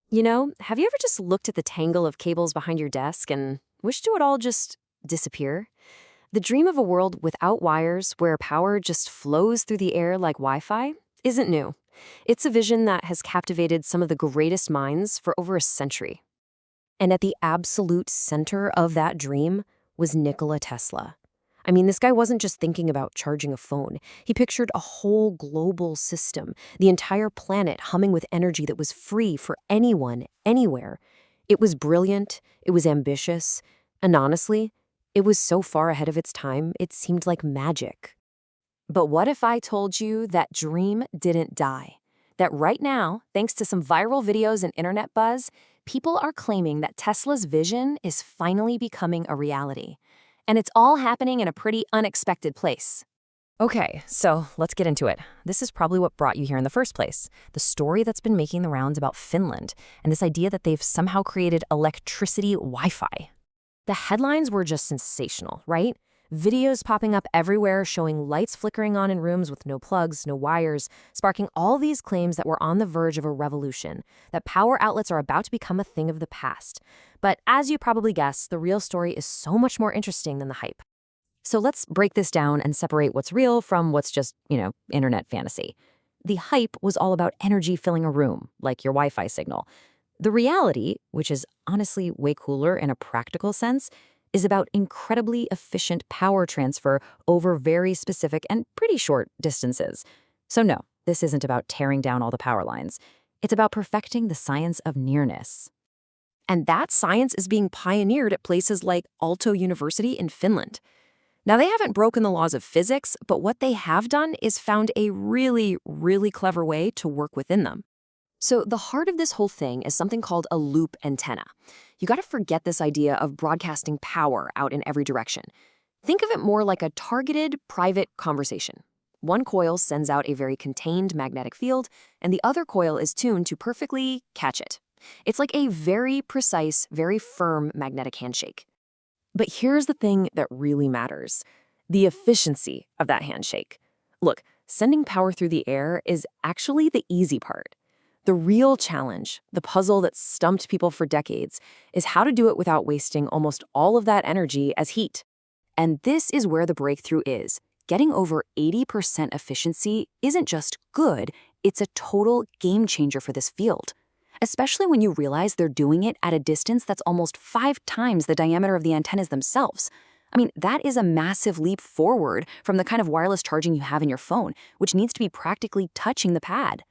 Have you ever just looked at the tangle of cables behind your desk and wished it would all just disappear? The dream of a world without wires, where power just flows through the air like Wi-Fi, isn't new. It's a vision that has captivated some of the greatest minds for over a century. And at the absolute center of that dream was Nikola Tesla. I mean, this guy wasn't just thinking about charging a phone. He pictured a whole global system, the entire planet humming with energy that was free for anyone, anywhere. It was brilliant, it was ambitious, and honestly, it was so far ahead of its time, it seemed like magic. But what if I told you that dream didn't die? That right now, thanks to some viral videos and internet buzz, people are claiming that Tesla's vision is finally becoming a reality. And it's all happening in a pretty unexpected place. Okay, so let's get into it. This is probably what brought you here in the first place. The story that's been making the rounds about Finland, and this idea that they've somehow created electricity Wi-Fi. The headlines were just sensational, right? Videos popping up everywhere showing lights flickering on in rooms with no plugs, no wires, sparking all these claims that we're on the verge of a revolution, that power outlets are about to become a thing of the past. But as you probably guessed, the real story is so much more interesting than the hype. So let's break this down and separate what's real from what's just, internet fantasy. The hype was all about energy filling a room, like your Wi-Fi signal. The reality, which is honestly way cooler in a practical sense, is about incredibly efficient power transfer over very specific and pretty short distances. So no, this isn't about tearing down all the power lines. It's about perfecting the science of nearness. And that science is being pioneered at places like Aalto University in Finland. Now, they haven't broken the laws of physics, but what they have done is found a really, really clever way to work within them. So the heart of this whole thing is something called a loop antenna. You got to forget this idea of broadcasting power out in every direction. Think of it more like a targeted, private conversation. One coil sends out a very contained magnetic field, and the other coil is tuned to perfectly catch it. It's like a very precise, very firm magnetic handshake. But here's the thing that really matters: the efficiency of that handshake. Look, sending power through the air is actually the easy part. The real challenge, the puzzle that's stumped people for decades, is how to do it without wasting almost all of that energy as heat. And this is where the breakthrough is. Getting over 80% efficiency isn't just good, it's a total game changer for this field. Especially when you realize they're doing it at a distance that's almost 5 times the diameter of the antennas themselves. I mean, that is a massive leap forward from the kind of wireless charging you have in your phone, which needs to be practically touching the pad.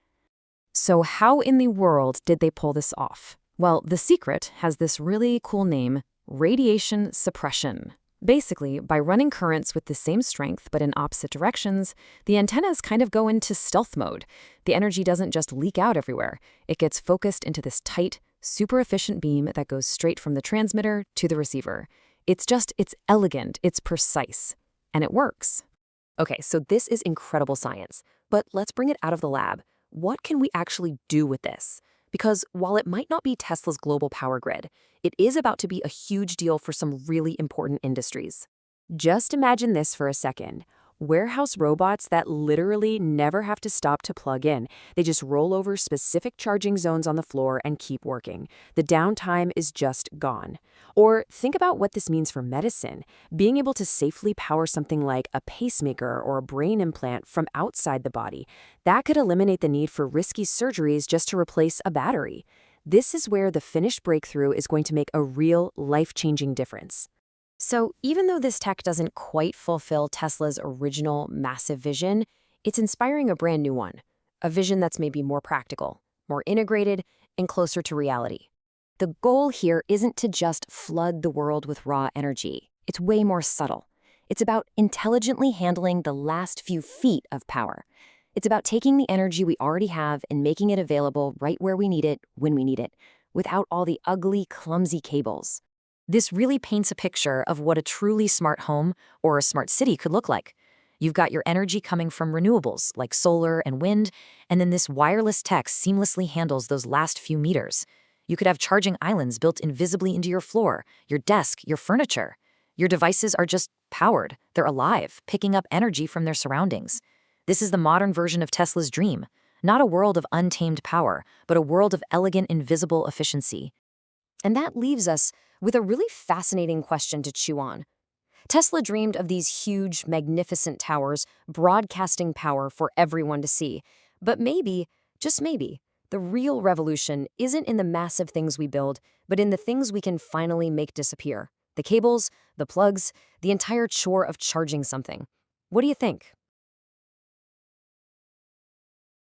So how in the world did they pull this off? Well, the secret has this really cool name: radiation suppression. Basically, by running currents with the same strength but in opposite directions, the antennas kind of go into stealth mode. The energy doesn't just leak out everywhere. It gets focused into this tight, super efficient beam that goes straight from the transmitter to the receiver. It's elegant, it's precise, and it works. Okay, so this is incredible science, but let's bring it out of the lab. What can we actually do with this? Because while it might not be Tesla's global power grid, it is about to be a huge deal for some really important industries. Just imagine this for a second. Warehouse robots that literally never have to stop to plug in. They just roll over specific charging zones on the floor and keep working. The downtime is just gone. Or think about what this means for medicine. Being able to safely power something like a pacemaker or a brain implant from outside the body. That could eliminate the need for risky surgeries just to replace a battery. This is where the Finnish breakthrough is going to make a real life-changing difference. So even though this tech doesn't quite fulfill Tesla's original massive vision, it's inspiring a brand new one, a vision that's maybe more practical, more integrated, and closer to reality. The goal here isn't to just flood the world with raw energy. It's way more subtle. It's about intelligently handling the last few feet of power. It's about taking the energy we already have and making it available right where we need it, when we need it, without all the ugly, clumsy cables. This really paints a picture of what a truly smart home or a smart city could look like. You've got your energy coming from renewables like solar and wind, and then this wireless tech seamlessly handles those last few meters. You could have charging islands built invisibly into your floor, your desk, your furniture. Your devices are just powered. They're alive, picking up energy from their surroundings. This is the modern version of Tesla's dream, Not a world of untamed power, but a world of elegant, invisible efficiency. And that leaves us with a really fascinating question to chew on. Tesla dreamed of these huge, magnificent towers broadcasting power for everyone to see. But maybe, just maybe, the real revolution isn't in the massive things we build, but in the things we can finally make disappear. The cables, the plugs, the entire chore of charging something. What do you think?